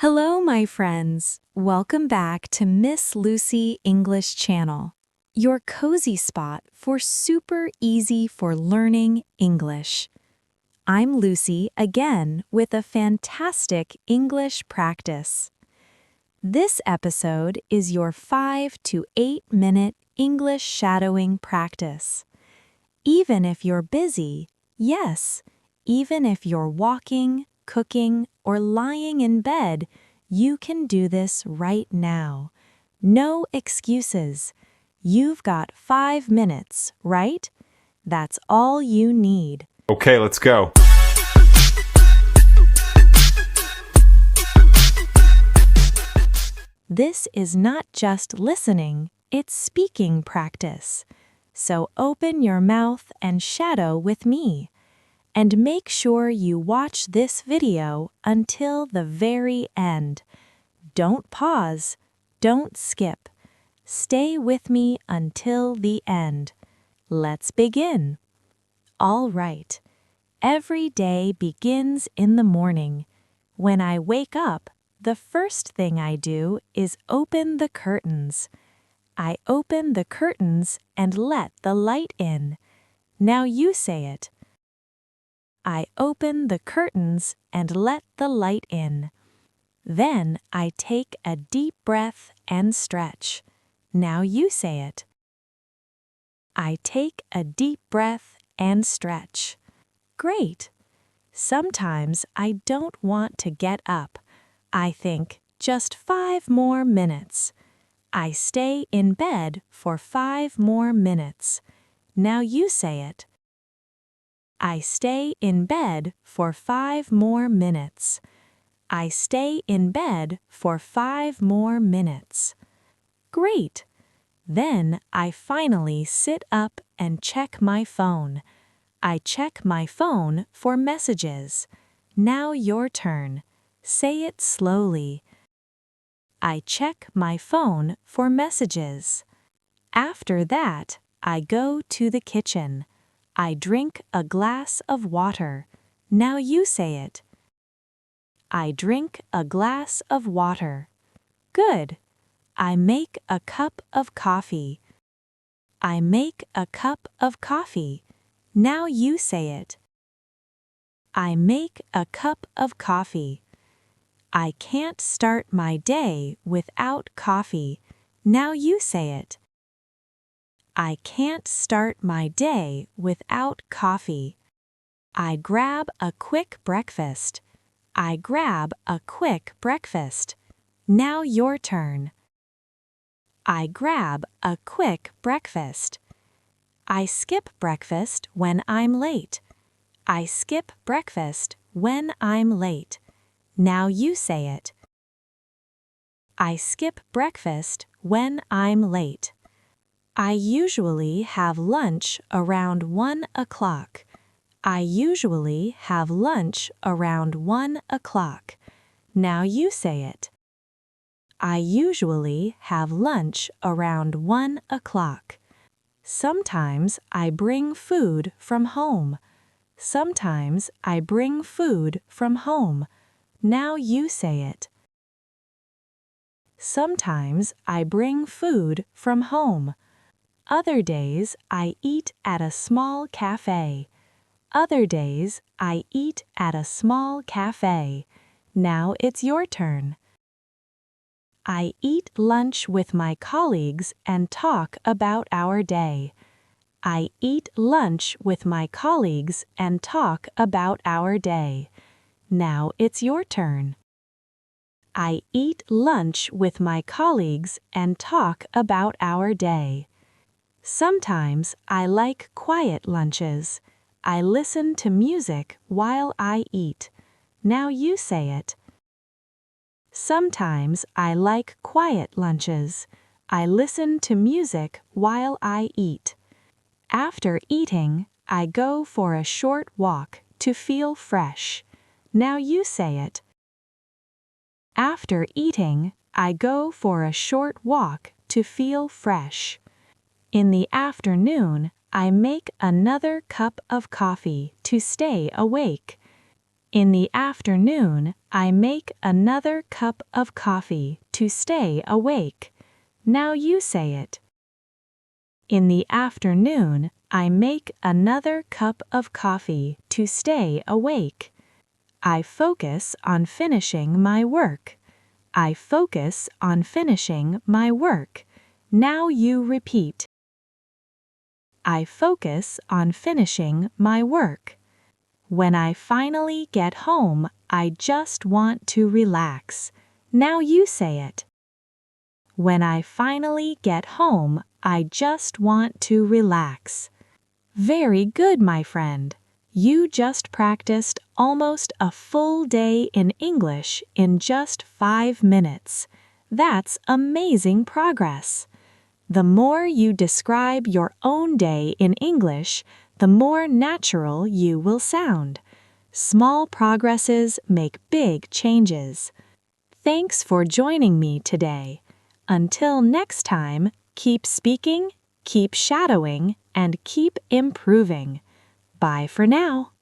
Hello, my friends. Welcome back to Miss Lucy English Channel, your cozy spot for super easy for learning English. I'm Lucy again with a fantastic English practice. This episode is your 5 to 8 minute English shadowing practice. Even if you're busy, yes, even if you're walking, cooking, or lying in bed, you can do this right now. No excuses. You've got 5 minutes, right? That's all you need. Okay, let's go. This is not just listening, it's speaking practice. So open your mouth and shadow with me. And make sure you watch this video until the very end. Don't pause. Don't skip. Stay with me until the end. Let's begin. All right. Every day begins in the morning. When I wake up, the first thing I do is open the curtains. I open the curtains and let the light in. Now you say it. I open the curtains and let the light in. Then I take a deep breath and stretch. Now you say it. I take a deep breath and stretch. Great. Sometimes I don't want to get up. I think, just 5 more minutes. I stay in bed for 5 more minutes. Now you say it. I stay in bed for 5 more minutes. I stay in bed for 5 more minutes. Great! Then I finally sit up and check my phone. I check my phone for messages. Now your turn. Say it slowly. I check my phone for messages. After that, I go to the kitchen. I drink a glass of water. Now you say it. I drink a glass of water. Good. I make a cup of coffee. I make a cup of coffee. Now you say it. I make a cup of coffee. I can't start my day without coffee. Now you say it. I can't start my day without coffee. I grab a quick breakfast. I grab a quick breakfast. Now your turn. I grab a quick breakfast. I skip breakfast when I'm late. I skip breakfast when I'm late. Now you say it. I skip breakfast when I'm late. I usually have lunch around 1 o'clock. I usually have lunch around 1 o'clock. Now you say it. I usually have lunch around 1 o'clock. Sometimes I bring food from home. Sometimes I bring food from home. Now you say it. Sometimes I bring food from home. Other days I eat at a small cafe. Other days I eat at a small cafe. Now it's your turn. I eat lunch with my colleagues and talk about our day. I eat lunch with my colleagues and talk about our day. Now it's your turn. I eat lunch with my colleagues and talk about our day. Sometimes I like quiet lunches. I listen to music while I eat. Now you say it. Sometimes I like quiet lunches. I listen to music while I eat. After eating, I go for a short walk to feel fresh. Now you say it. After eating, I go for a short walk to feel fresh. In the afternoon, I make another cup of coffee to stay awake. In the afternoon, I make another cup of coffee to stay awake. Now you say it. In the afternoon, I make another cup of coffee to stay awake. I focus on finishing my work. I focus on finishing my work. Now you repeat. I focus on finishing my work. When I finally get home, I just want to relax. Now you say it. When I finally get home, I just want to relax. Very good, my friend. You just practiced almost a full day in English in just 5 minutes. That's amazing progress. The more you describe your own day in English, the more natural you will sound. Small progresses make big changes. Thanks for joining me today. Until next time, keep speaking, keep shadowing, and keep improving. Bye for now.